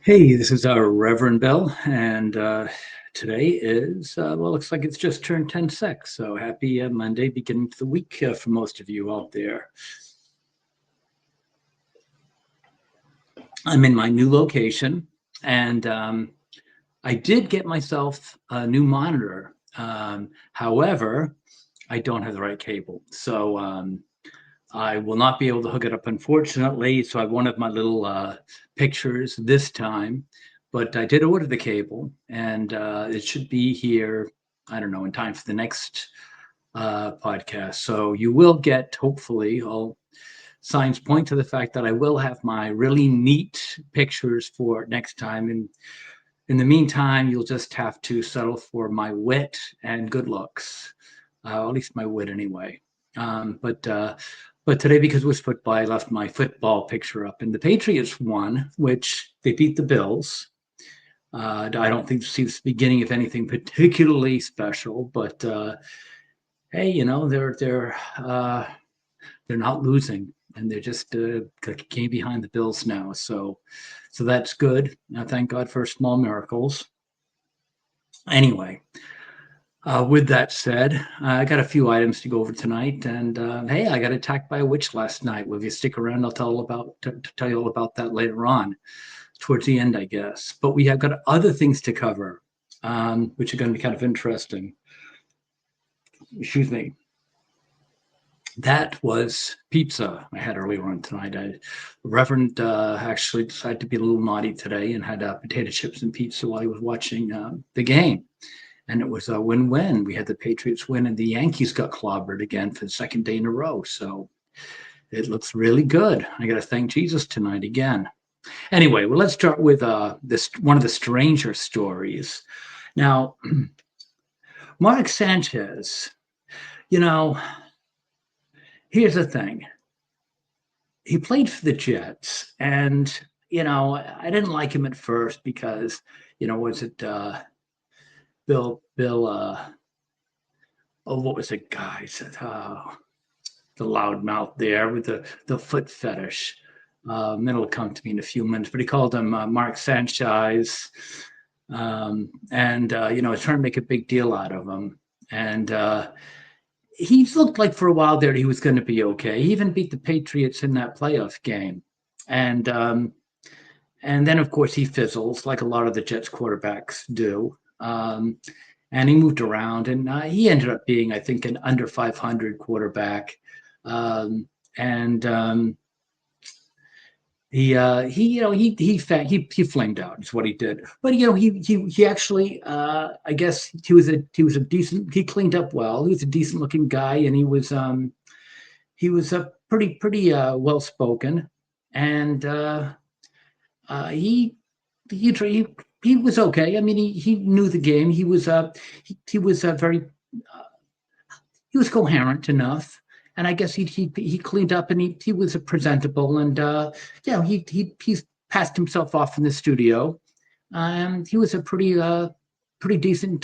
Hey, this is Reverend Bell, and today is, looks like it's just turned 10:06. So happy Monday, beginning to the week for most of you out there. I'm in my new location, and I did get myself a new monitor. However, I don't have the right cable. So I will not be able to hook it up, unfortunately. So I won't have my little pictures this time. But I did order the cable, and it should be here, I don't know, in time for the next podcast. So you will get, hopefully, all signs point to the fact that I will have my really neat pictures for next time. And in the meantime, you'll just have to settle for my wit and good looks, at least my wit anyway. But today, because it was football, I left my football picture up, and the Patriots won, which they beat the Bills. I don't think this is the beginning of anything particularly special, but hey, they're not losing, and they're just came behind the Bills now. So that's good. Thank God for small miracles. Anyway, with that said, I got a few items to go over tonight, and hey, I got attacked by a witch last night. Well, if you stick around, I'll tell you all about that later on, towards the end, I guess. But we have got other things to cover, which are going to be kind of interesting. Excuse me. That was pizza I had earlier on tonight. The Reverend actually decided to be a little naughty today and had potato chips and pizza while he was watching the game. And it was a win-win. We had the Patriots win, and the Yankees got clobbered again for the second day in a row. So it looks really good. I got to thank Jesus tonight again. Anyway, well, let's start with this one of the stranger stories. Now, Mark Sanchez, you know, here's the thing. He played for the Jets, and I didn't like him at first because, was it Bill? Oh, what was it, guys? The loud mouth there with the foot fetish. It'll come to me in a few minutes, but he called him Mark Sanchez, and he's trying to make a big deal out of him. And he looked like for a while there he was going to be okay. He even beat the Patriots in that playoff game, and then of course he fizzles like a lot of the Jets quarterbacks do. And he moved around, and he ended up being, I think, an under 500 quarterback. And he flamed out is what he did. But he actually I guess he was a decent. He cleaned up well. He was a decent looking guy, and he was a pretty well spoken, and he was okay. I mean, he knew the game. He was very he was coherent enough, and I guess he cleaned up, and he was a presentable, and he's passed himself off in the studio. He was a pretty decent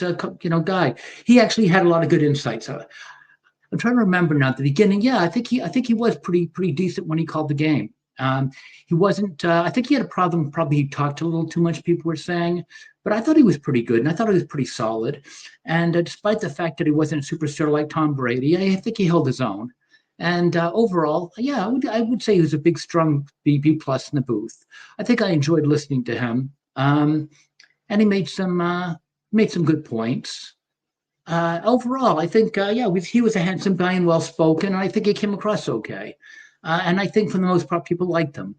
guy. He actually had a lot of good insights. I'm trying to remember now at the beginning. Yeah, I think he was pretty decent when he called the game. He wasn't. I think he had a problem. Probably he talked a little too much. People were saying, but I thought he was pretty good, and I thought he was pretty solid. And despite the fact that he wasn't a superstar like Tom Brady, I think he held his own. And overall, yeah, I would say he was a big, strong B plus in the booth. I think I enjoyed listening to him, and he made some good points. Overall, I think, he was a handsome guy and well spoken. And I think he came across okay. And I think for the most part, people liked him.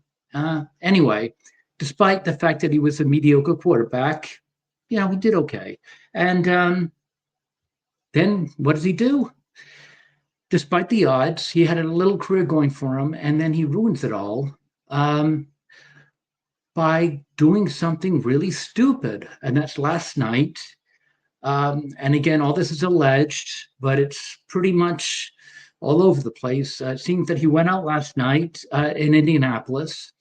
Anyway, despite the fact that he was a mediocre quarterback, he did okay. And then what does he do? Despite the odds, he had a little career going for him, and then he ruins it all by doing something really stupid. And that's last night. And again, all this is alleged, but it's pretty much all over the place. It seems that he went out last night in Indianapolis,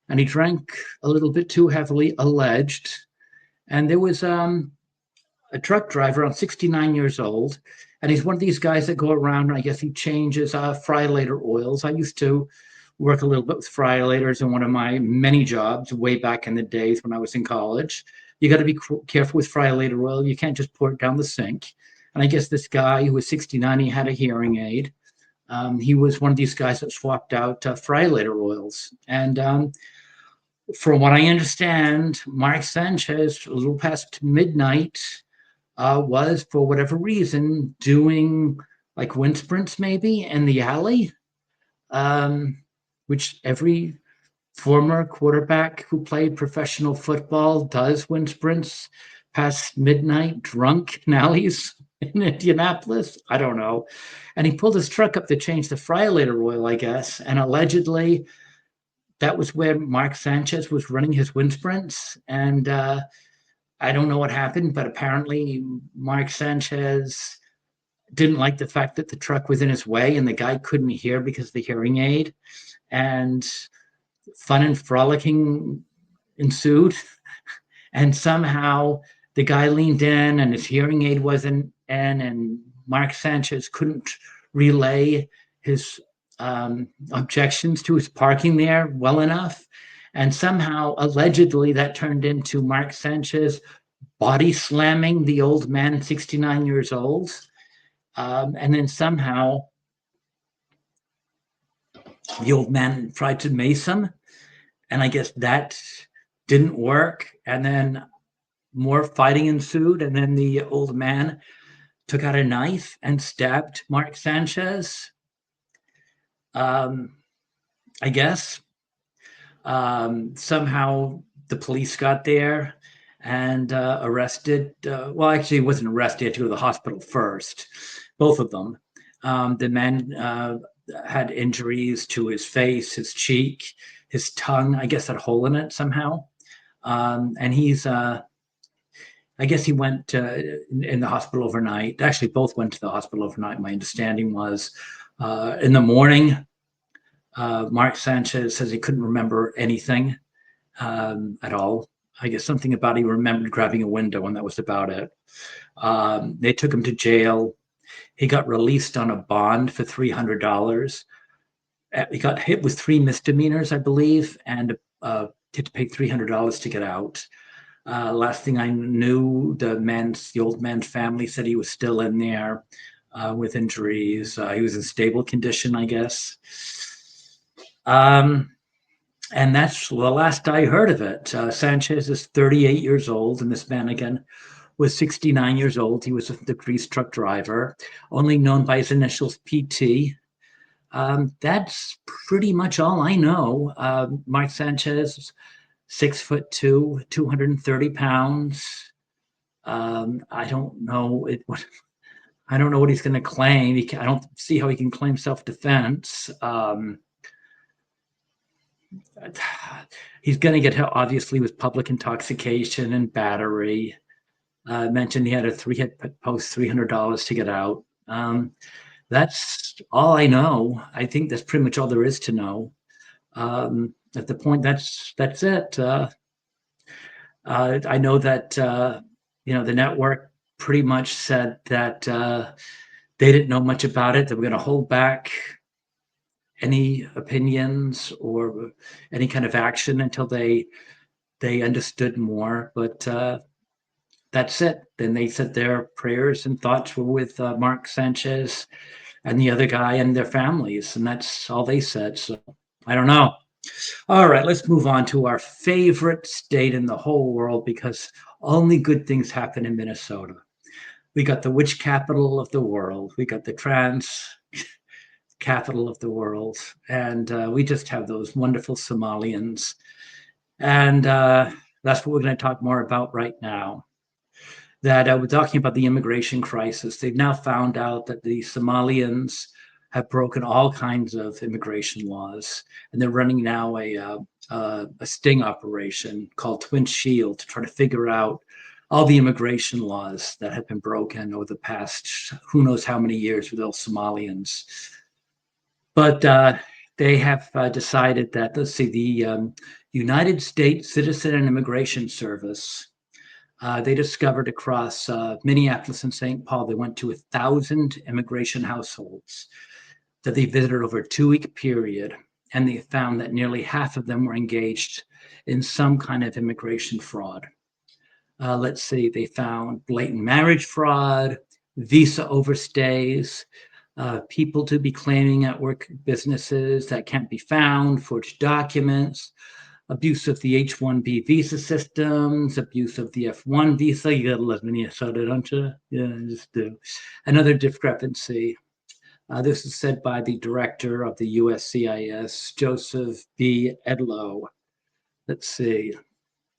and he drank a little bit too heavily, alleged. And there was a truck driver around 69 years old, and he's one of these guys that go around, and I guess he changes fry later oils. I used to work a little bit with friolators in one of my many jobs way back in the days when I was in college. You got to be careful with friolator oil. You can't just pour it down the sink. And I guess this guy who was 69, he had a hearing aid. He was one of these guys that swapped out friolator oils. And from what I understand, Mark Sanchez, a little past midnight, was for whatever reason doing like wind sprints maybe in the alley, which every former quarterback who played professional football does wind sprints past midnight drunk in alleys in Indianapolis. I don't know. And he pulled his truck up to change the friolator oil, I guess. And allegedly, that was where Mark Sanchez was running his wind sprints. And I don't know what happened, but apparently Mark Sanchez didn't like the fact that the truck was in his way and the guy couldn't hear because of the hearing aid. And fun and frolicking ensued. And somehow the guy leaned in and his hearing aid wasn't in, and Mark Sanchez couldn't relay his objections to his parking there well enough. And somehow, allegedly, that turned into Mark Sanchez body slamming the old man, 69 years old. And then somehow the old man tried to mace him. And I guess that didn't work. And then more fighting ensued. And then the old man took out a knife and stabbed Mark Sanchez. I guess somehow the police got there and arrested. Well, actually, he wasn't arrested. He had to go to the hospital first, both of them. The man had injuries to his face, his cheek, his tongue, I guess, had a hole in it somehow. And he's, I guess he went in the hospital overnight. Actually, both went to the hospital overnight. My understanding was in the morning, Mark Sanchez says he couldn't remember anything at all. I guess something about he remembered grabbing a window, and that was about it. They took him to jail. He got released on a bond for $300. He got hit with 3 misdemeanors, I believe, and had to pay $300 to get out. Last thing I knew, the old man's family said he was still in there with injuries. He was in stable condition, I guess. And that's the last I heard of it. Sanchez is 38 years old, and this man again was 69 years old. He was the grease truck driver, only known by his initials PT. That's pretty much all I know. Mark Sanchez, 6'2", 230 pounds. I don't know I don't know what he's going to claim. I don't see how he can claim self-defense. He's going to get obviously with public intoxication and battery. Mentioned he had to post $300 to get out. That's all I know. I think that's pretty much all there is to know. At the point, that's it. I know that the network pretty much said that they didn't know much about it. They were going to hold back any opinions or any kind of action until they understood more. But that's it. Then they said their prayers and thoughts were with Mark Sanchez and the other guy and their families, and that's all they said. So I don't know. All right, let's move on to our favorite state in the whole world, because only good things happen in Minnesota. We got the witch capital of the world. We got the trans capital of the world. And we just have those wonderful Somalians. And that's what we're going to talk more about right now. That we're talking about the immigration crisis. They've now found out that the Somalians have broken all kinds of immigration laws, and they're running now a sting operation called Twin Shield to try to figure out all the immigration laws that have been broken over the past who knows how many years with those Somalians. But they have decided that, let's see, the United States Citizen and Immigration Service, they discovered across Minneapolis and St. Paul, they went to 1,000 immigration households that they visited over a 2-week period. and they found that nearly half of them were engaged in some kind of immigration fraud. Let's see, they found blatant marriage fraud, visa overstays, people to be claiming at work businesses that can't be found, forged documents, abuse of the H-1B visa systems, abuse of the F-1 visa. You gotta live in Minnesota, don't you? Yeah, just do. Another discrepancy. This is said by the director of the USCIS, Joseph B. Edlow. Let's see.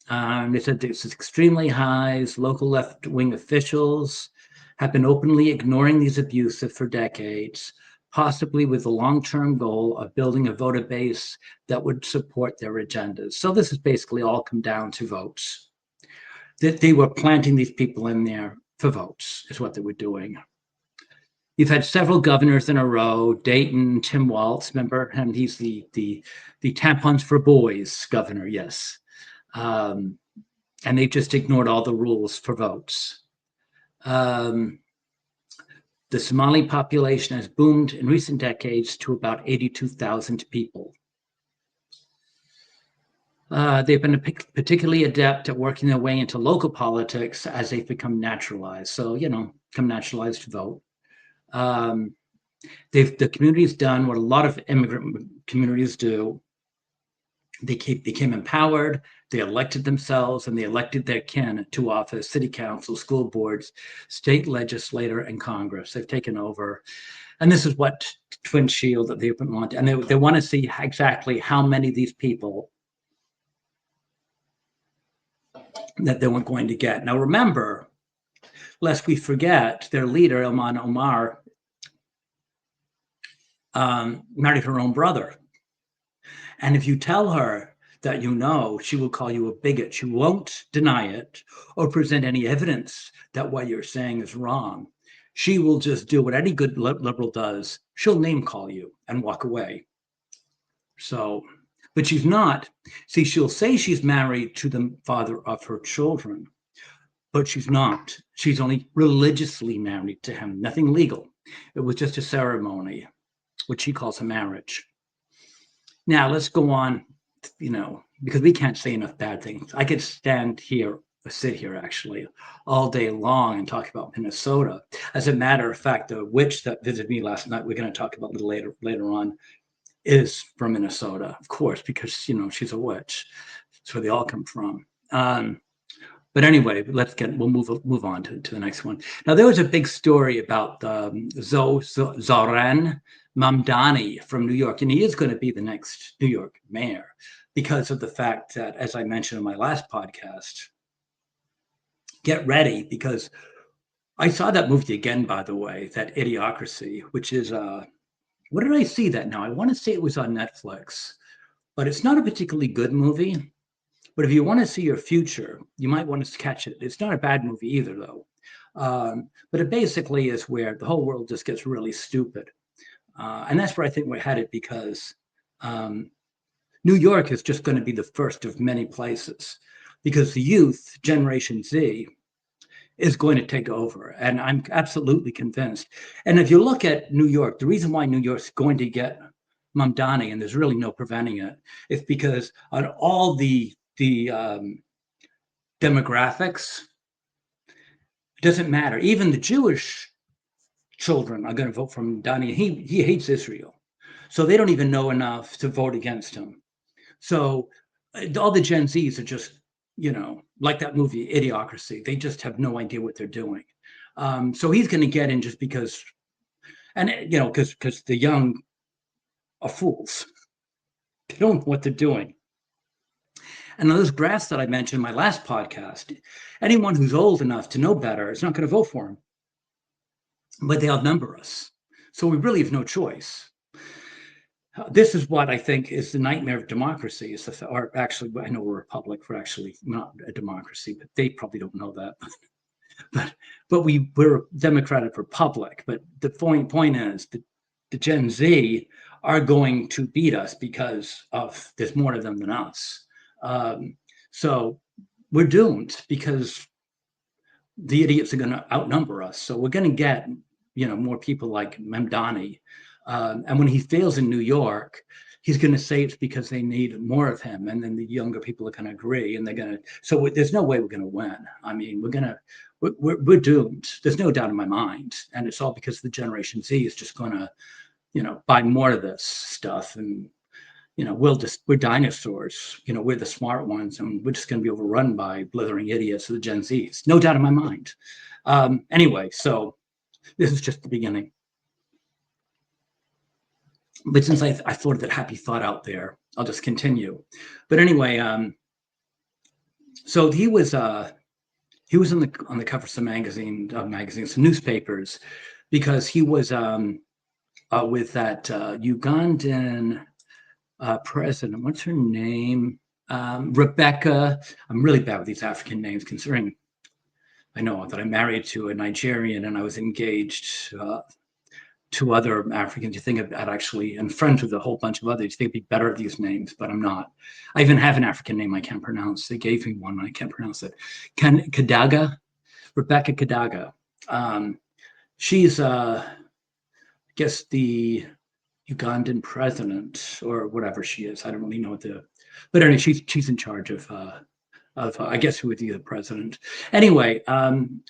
They said this is extremely high. Local left-wing officials have been openly ignoring these abuses for decades, possibly with the long-term goal of building a voter base that would support their agendas. So this has basically all come down to votes. That they were planting these people in there for votes is what they were doing. You've had several governors in a row. Dayton, Tim Walz, remember him? He's the tampons for boys governor, yes. And they just ignored all the rules for votes. The Somali population has boomed in recent decades to about 82,000 people. They've been particularly adept at working their way into local politics as they've become naturalized. So, become naturalized to vote. The community's done what a lot of immigrant communities do. They became empowered, they elected themselves, and they elected their kin to office, city council, school boards, state legislature, and Congress. They've taken over. And this is what Twin Shield that they've been wanting. And they want to see exactly how many of these people that they were going to get. Now, remember, lest we forget, their leader, Ilhan Omar, married her own brother. And if you tell her that she will call you a bigot. She won't deny it or present any evidence that what you're saying is wrong. She will just do what any good liberal does. She'll name call you and walk away. So, but she's not. See, she'll say she's married to the father of her children, but she's not. She's only religiously married to him, nothing legal. It was just a ceremony, which she calls a marriage. Now, let's go on, because we can't say enough bad things. I could sit here actually all day long and talk about Minnesota. As a matter of fact, the witch that visited me last night, we're going to talk about a little later on, is from Minnesota, of course, because, she's a witch. That's where they all come from. But anyway, we'll move on to the next one. Now, there was a big story about Zoran Mamdani from New York, and he is going to be the next New York mayor because of the fact that, as I mentioned in my last podcast, get ready, because I saw that movie again, by the way, that Idiocracy, which is, what did I see that now? I want to say it was on Netflix, but it's not a particularly good movie. But if you want to see your future, you might want to catch it. It's not a bad movie either, though. But it basically is where the whole world just gets really stupid. And that's where I think we're headed, because New York is just going to be the first of many places, because the youth, Generation Z, is going to take over. And I'm absolutely convinced. And if you look at New York, the reason why New York's going to get Mamdani, and there's really no preventing it, is because on all the demographics, it doesn't matter. Even the Jewish children are going to vote for Mamdani. He hates Israel. So they don't even know enough to vote against him. So all the Gen Zs are just, like that movie, Idiocracy. They just have no idea what they're doing. So he's going to get in just because, and, because the young are fools. They don't know what they're doing. And those graphs that I mentioned in my last podcast, anyone who's old enough to know better is not going to vote for him. But they outnumber us. So we really have no choice. This is what I think is the nightmare of democracy. Or actually, I know we're a republic. We're actually not a democracy, but they probably don't know that. but we're a democratic republic. But the point is that the Gen Z are going to beat us because there's more of them than us. So we're doomed, because the idiots are going to outnumber us. So we're going to get, more people like Mamdani. And when he fails in New York, he's going to say it's because they need more of him, and then the younger people are going to agree, and they're going to. So there's no way we're going to win. I mean, we're doomed. There's no doubt in my mind, and it's all because the Generation Z is just going to, buy more of this stuff, and we're dinosaurs. We're the smart ones, and we're just going to be overrun by blithering idiots of the Gen Zs. No doubt in my mind. Anyway, so this is just the beginning. But since I floated that happy thought out there, I'll just continue. But anyway, so he was on the cover of some magazines, some newspapers, because he was with that Ugandan president. What's her name? Rebecca. I'm really bad with these African names, considering I know that I'm married to a Nigerian and I was engaged to other Africans. You think I'd actually, and friends with a whole bunch of others, they'd be better at these names, but I'm not. I even have an African name I can't pronounce. They gave me one and I can't pronounce it. Kadaga, Rebecca Kadaga. She's, I guess, the Ugandan president or whatever she is. I don't really know but anyway, she's in charge of I guess who would be the president. Anyway, and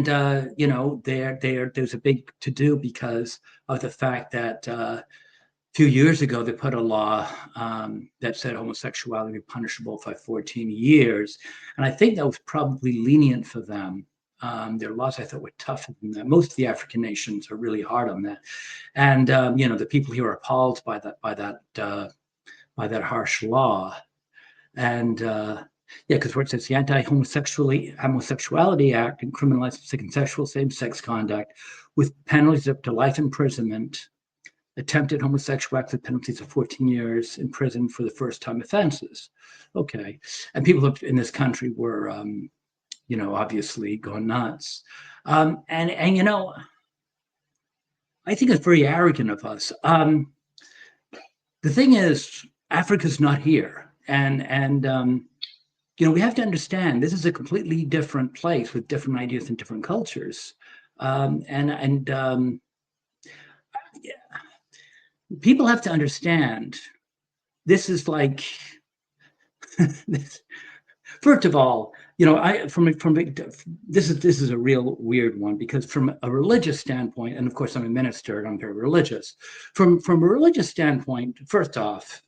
there's a big to do because of the fact that a few years ago they put a law that said homosexuality would be punishable by 14 years, and I think that was probably lenient for them. Their laws I thought were tougher than that. Most of the African nations are really hard on that, and the people here are appalled by that harsh law, and. Yeah, because where it says the Anti-Homosexuality Act and criminalizes consensual same-sex conduct with penalties up to life imprisonment, attempted homosexual acts with penalties of 14 years in prison for the first-time offenses. Okay, and people in this country were, obviously going nuts, and I think it's very arrogant of us. The thing is, Africa's not here, and we have to understand this is a completely different place with different ideas and different cultures. People have to understand this is like, first of all, this is a real weird one because from a religious standpoint, and of course I'm a minister and I'm very religious. From a religious standpoint, first off,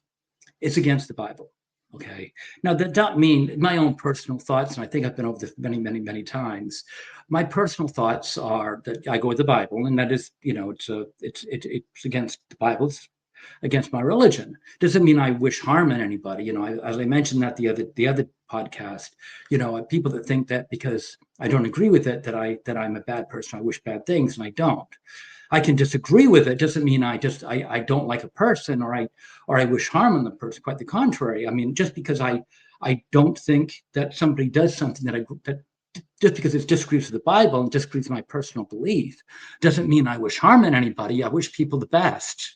it's against the Bible. Okay. Now that doesn't mean my own personal thoughts, and I think I've been over this many, many, many times. My personal thoughts are that I go with the Bible, and that is, it's against the Bible, it's against my religion. Doesn't mean I wish harm on anybody. As I mentioned that the other podcast, people that think that because I don't agree with it that I'm a bad person, I wish bad things, and I don't. I can disagree with it. Doesn't mean I don't like a person or I wish harm on the person. Quite the contrary. I mean, just because I don't think that somebody does something that just because it disagrees with the Bible and disagrees with my personal belief, doesn't mean I wish harm on anybody. I wish people the best.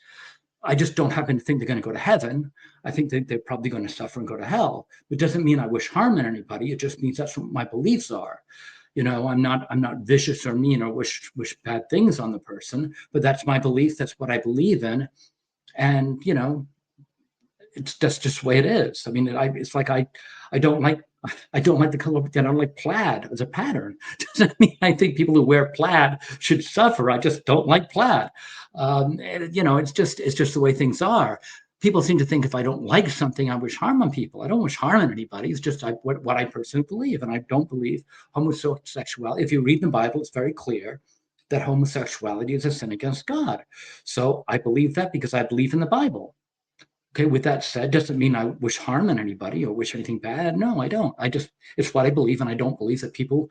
I just don't happen to think they're going to go to heaven. I think that they're probably going to suffer and go to hell. It doesn't mean I wish harm on anybody. It just means that's what my beliefs are. I'm not vicious or mean or wish bad things on the person, but that's my belief. That's what I believe in. And, that's just the way it is. I mean, it's like I don't like the color. I don't like plaid as a pattern. Doesn't mean I think people who wear plaid should suffer. I just don't like plaid. It's just the way things are. People seem to think if I don't like something, I wish harm on people. I don't wish harm on anybody. It's just what I personally believe, and I don't believe homosexuality. If you read the Bible, it's very clear that homosexuality is a sin against God. So I believe that because I believe in the Bible. Okay, with that said, doesn't mean I wish harm on anybody or wish anything bad. No, I don't. It's what I believe, and I don't believe that people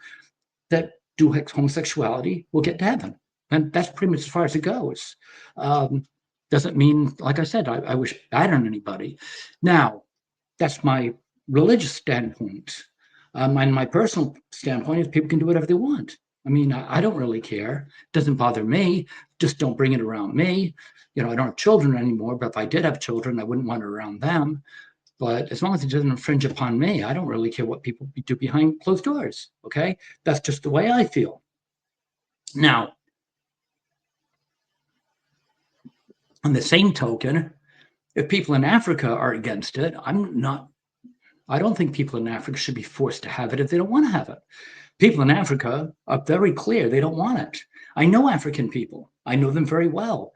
that do homosexuality will get to heaven. And that's pretty much as far as it goes. Doesn't mean, like I said, I wish bad on anybody. Now, that's my religious standpoint. And my personal standpoint is people can do whatever they want. I mean, I don't really care. It doesn't bother me. Just don't bring it around me. I don't have children anymore, but if I did have children, I wouldn't want it around them. But as long as it doesn't infringe upon me, I don't really care what people do behind closed doors. Okay? That's just the way I feel. Now, on the same token, If people in Africa are against it, I'm not. I don't think people in Africa should be forced to have it if they don't want to have it. People in Africa are very clear they don't want it. I know African people. I know them very well.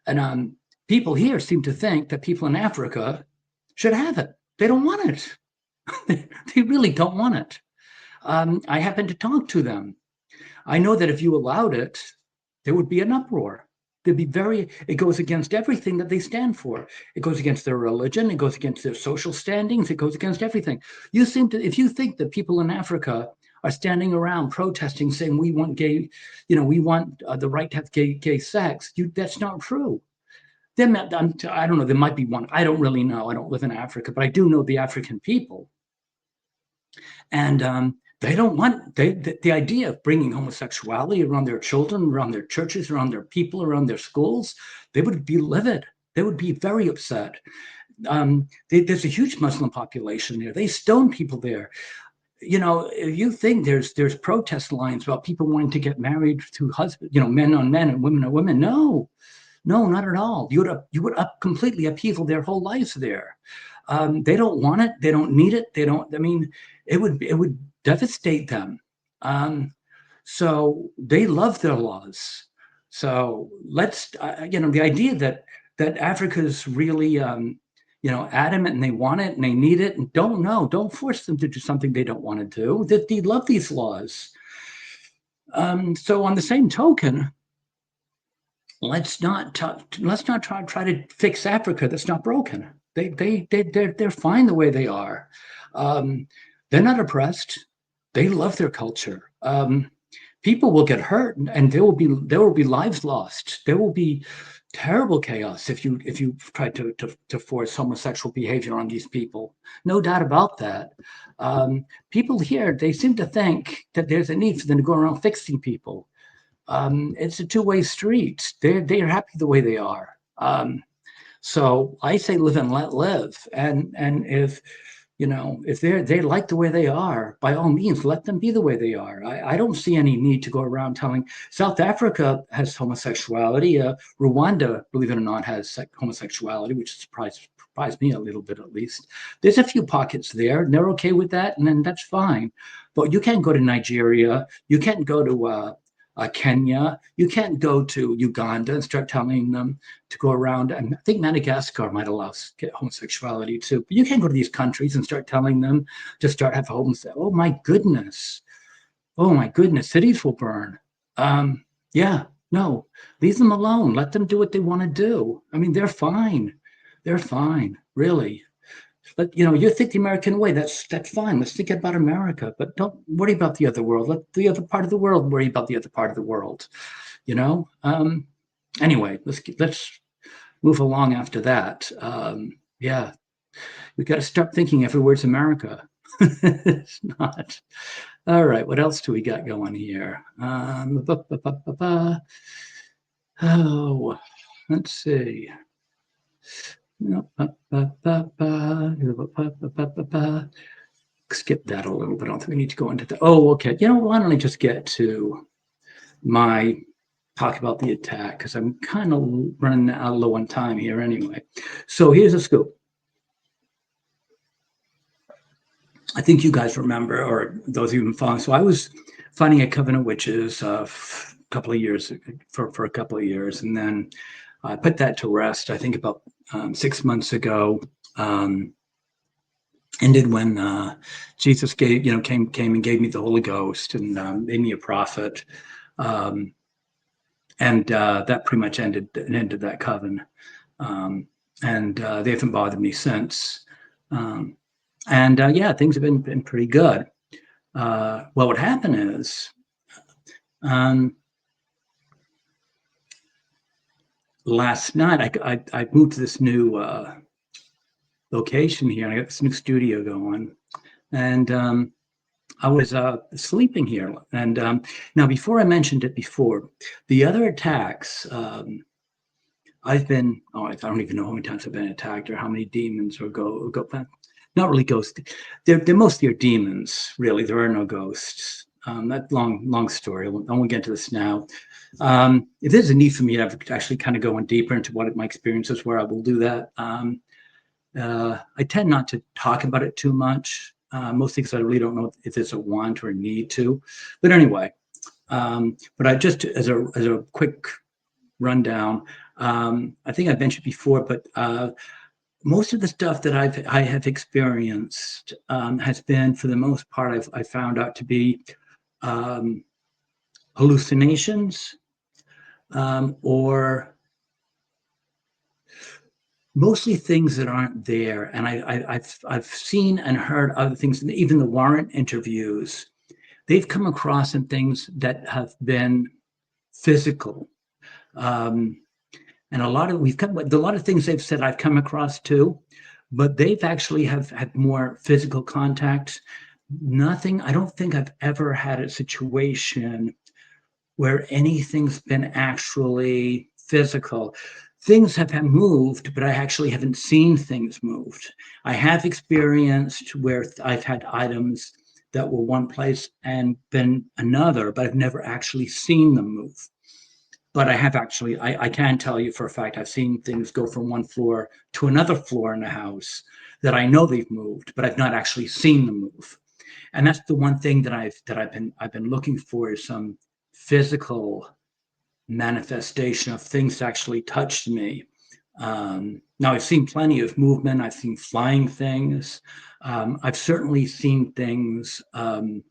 And people here seem to think that people in Africa should have it. They don't want it. They really don't want it. I happen to talk to them. I know that if you allowed it, there would be an uproar. It goes against everything that they stand for. It goes against their religion. It goes against their social standings. It goes against everything. If you think that people in Africa are standing around protesting, saying we want gay, we want the right to have gay sex, that's not true. I don't know, there might be one. I don't really know. I don't live in Africa, but I do know the African people. And they don't want the idea of bringing homosexuality around their children, around their churches, around their people, around their schools. They would be livid. They would be very upset. There's a huge Muslim population there. They stone people there. If you think there's protest lines about people wanting to get married to husbands, men on men and women on women. No, not at all. You would completely upheaval their whole lives there. They don't want it. They don't need it. They don't. I mean, it would devastate them. So they love their laws. So let's, the idea that Africa's really, adamant and they want it and they need it, and don't force them to do something they don't want to do. That they love these laws. So on the same token, let's not try to fix Africa that's not broken. They're fine the way they are. They're not oppressed. They love their culture. People will get hurt, and there will be lives lost. There will be terrible chaos if you try to force homosexual behavior on these people. No doubt about that. People here, they seem to think that there's a need for them to go around fixing people. It's a two-way street. They're happy the way they are. So I say live and let live. And if they like the way they are, by all means, let them be the way they are. I don't see any need to go around telling. South Africa has homosexuality. Rwanda, believe it or not, has homosexuality, which surprised me a little bit at least. There's a few pockets there, and they're okay with that, and then that's fine. But you can't go to Nigeria. You can't go to Kenya. You can't go to Uganda and start telling them to go around. And I think Madagascar might allow homosexuality too. But you can't go to these countries and start telling them to start having homosexuality. Oh my goodness. Cities will burn. Yeah, no, leave them alone. Let them do what they want to do. I mean, they're fine. They're fine, really. But you think the American way, that's fine. Let's think about America, but don't worry about the other world. Let the other part of the world worry about the other part of the world. Anyway, let's move along after that. Yeah, we got to start thinking every word's America. It's not. All right, what else do we got going here? Oh, let's see. Skip that a little bit. I don't think we need to go into that. Oh, okay. Why don't I just get to my talk about the attack, because I'm kind of running out low on time here anyway. So here's a scoop. I think you guys remember, or those of you who following. So I was fighting a coven of witches a couple of years for a couple of years, and then I put that to rest. I think about 6 months ago. Ended when Jesus came and gave me the Holy Ghost and made me a prophet, and that pretty much ended that coven. And they haven't bothered me since. Yeah, things have been pretty good. Well, what happened is, last night I moved to this new location here, and I got this new studio going, and I was sleeping here. And now, before I mentioned it before, the other attacks, I don't even know how many times I've been attacked or how many demons or not really ghosts. They're mostly demons, really. There are no ghosts. That long story. I won't get into this now. If there's a need for me to actually kind of go in deeper into what my experiences were, I will do that. I tend not to talk about it too much, mostly because I really don't know if it's a want or a need to. But anyway, but I just as a quick rundown, I think I mentioned before, but most of the stuff that I have experienced has been, for the most part, I found out to be um, hallucinations, or mostly things that aren't there. And I've seen and heard other things, even the warrant interviews. They've come across some things that have been physical. Um, and a lot of things they've said I've come across too, but they've actually have had more physical contact. Nothing. I don't think I've ever had a situation where anything's been actually physical. Things have moved, but I actually haven't seen things moved. I have experienced where I've had items that were one place and been another, but I've never actually seen them move. But I have actually, I can tell you for a fact, I've seen things go from one floor to another floor in the house that I know they've moved, but I've not actually seen them move. And that's the one thing that I've been looking for, is some physical manifestation of things that actually touched me. Now I've seen plenty of movement. I've seen flying things. I've certainly seen things, like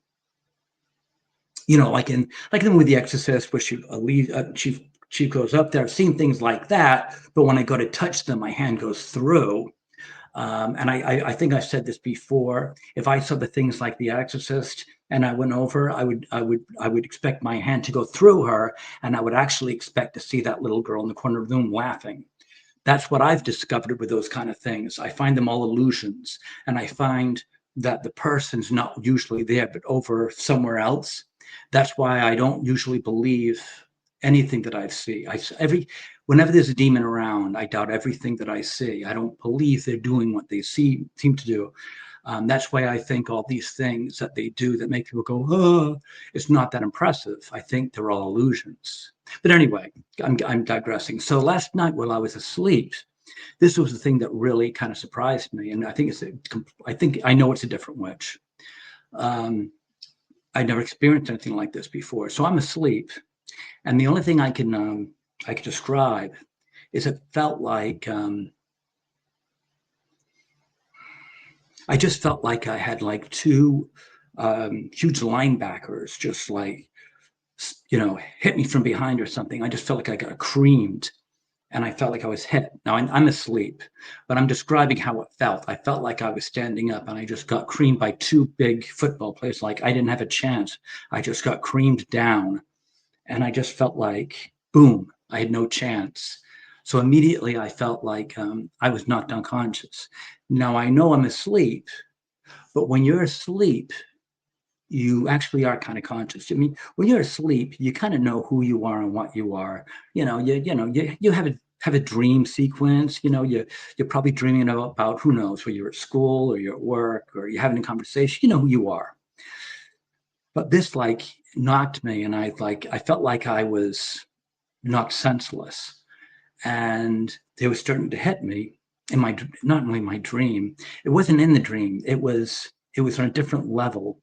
in with The Exorcist, where she goes up there. I've seen things like that, but when I go to touch them, my hand goes through. And I think I've said this before. If I saw the things like The Exorcist and I went over, I would expect my hand to go through her, and I would actually expect to see that little girl in the corner of the room laughing. That's what I've discovered with those kind of things. I find them all illusions, and I find that the person's not usually there, but over somewhere else. That's why I don't usually believe anything that I see. Whenever there's a demon around, I doubt everything that I see. I don't believe they're doing what they seem to do. That's why I think all these things that they do that make people go, oh, it's not that impressive. I think they're all illusions. But anyway, I'm digressing. So last night while I was asleep, this was the thing that really kind of surprised me, and I think I know it's a different witch. Um, I'd never experienced anything like this before, so I'm asleep, and the only thing I can describe is it felt like I just felt like I had like two huge linebackers just like hit me from behind or something. I just felt like I got creamed, and I felt like I was hit. Now I'm asleep, but I'm describing how it felt. I felt like I was standing up, and I just got creamed by two big football players. Like I didn't have a chance. I just got creamed down, and I just felt like boom, I had no chance. So immediately I felt like I was knocked unconscious. Now I know I'm asleep, but when you're asleep, you actually are kind of conscious. I mean, when you're asleep, you kind of know who you are and what you are. You have a dream sequence. You're probably dreaming about who knows, where you're at school or you're at work or you're having a conversation. You know who you are. But this like knocked me, and I felt like I was knocked senseless, and they were starting to hit me in my, not only my dream. It wasn't in the dream. It was on a different level.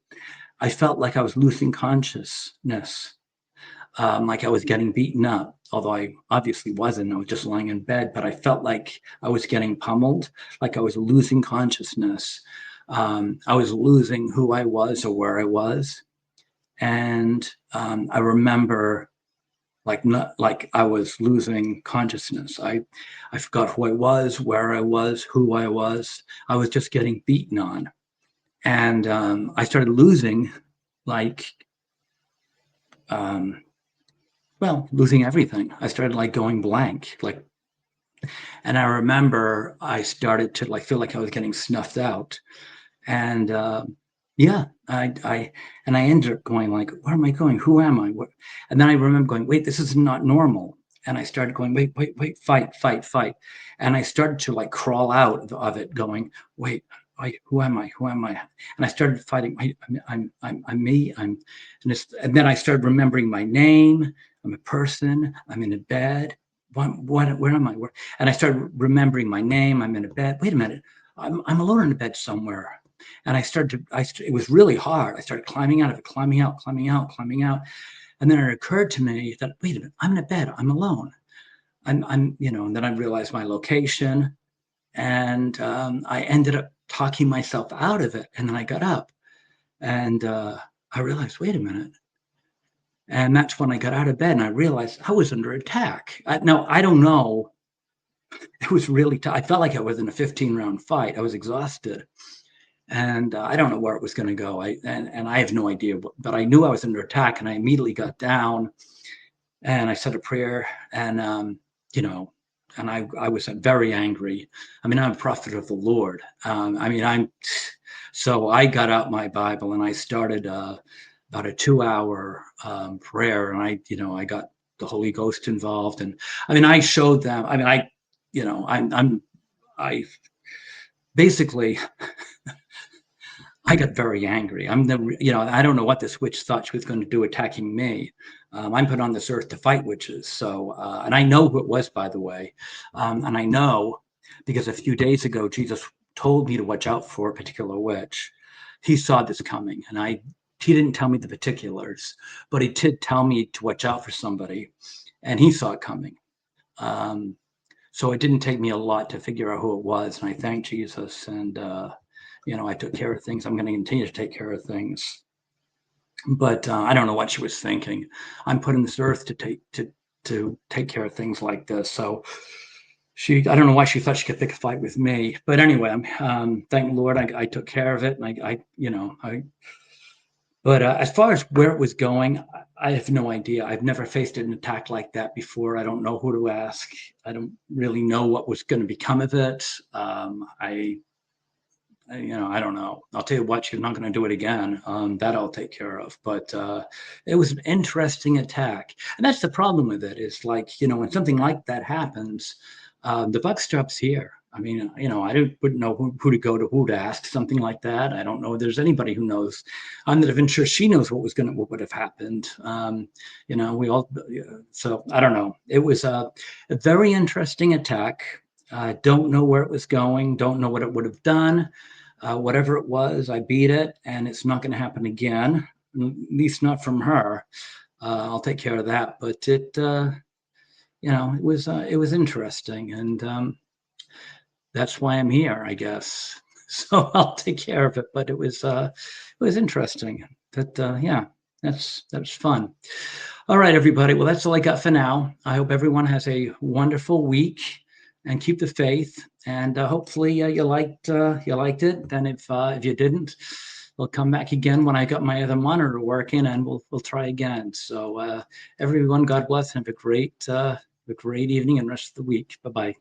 I felt like I was losing consciousness, like I was getting beaten up, although I obviously wasn't. I was just lying in bed, but I felt like I was getting pummeled, like I was losing consciousness. I was losing who I was or where I was. And I remember like not like I was losing consciousness. I forgot who I was, where I was, who I was. I was just getting beaten on. And I started losing like um, losing everything. I started like going blank, and I remember I started to like feel like I was getting snuffed out, and yeah, I ended up going like, where am I going? Who am I? What? And then I remember going, wait, this is not normal. And I started going, wait, fight, fight, fight, and I started to like crawl out of it, going, wait. Who am I? Who am I? And I started fighting. I'm me. And then I started remembering my name. I'm a person. I'm in a bed. where am I? And I started remembering my name. I'm in a bed. Wait a minute. I'm alone in a bed somewhere. And it was really hard. I started climbing out of it, climbing out, climbing out, climbing out. And then it occurred to me that, wait a minute, I'm in a bed. I'm alone. And then I realized my location. And I ended up talking myself out of it. And then I got up and I realized, wait a minute. And that's when I got out of bed and I realized I was under attack. Now, I don't know. It was really tough. I felt like I was in a 15-round fight. I was exhausted. And I don't know where it was going to go. And I have no idea, but I knew I was under attack. And I immediately got down and I said a prayer. And, and I was very angry. I mean, I'm a prophet of the Lord. So I got out my Bible and I started about a 2-hour prayer, and I got the Holy Ghost involved, and I mean, I showed them. I mean, I basically, I got very angry. I don't know what this witch thought she was going to do attacking me. I'm put on this earth to fight witches, so and I know who it was, by the way, and I know because a few days ago Jesus told me to watch out for a particular witch. He saw this coming, and he didn't tell me the particulars, but he did tell me to watch out for somebody, and he saw it coming. So it didn't take me a lot to figure out who it was, and I thank Jesus, and I took care of things. I'm going to continue to take care of things, but I don't know what she was thinking. I'm put on this earth to take care of things like this, so. I don't know why she thought she could pick a fight with me, but anyway, thank the Lord, I took care of it, and But as far as where it was going, I have no idea. I've never faced an attack like that before. I don't know who to ask. I don't really know what was going to become of it. I don't know. I'll tell you what, she's not going to do it again. That I'll take care of. But it was an interesting attack, and that's the problem with it. Is like when something like that happens, the buck stops here. I mean, I wouldn't know who to go to, who to ask something like that. I don't know if there's anybody who knows. I'm not even sure she knows what would have happened. We all. So I don't know. It was a very interesting attack. Don't know where it was going. Don't know what it would have done. Whatever it was, I beat it, and it's not going to happen again. At least not from her. I'll take care of that. But it was interesting, and that's why I'm here, I guess. So I'll take care of it. But it was interesting. That's fun. All right, everybody. Well, that's all I got for now. I hope everyone has a wonderful week and keep the faith. And hopefully you liked it. And if you didn't, we'll come back again when I got my other monitor working, and we'll try again. So everyone, God bless, and have a great evening and rest of the week. Bye-bye.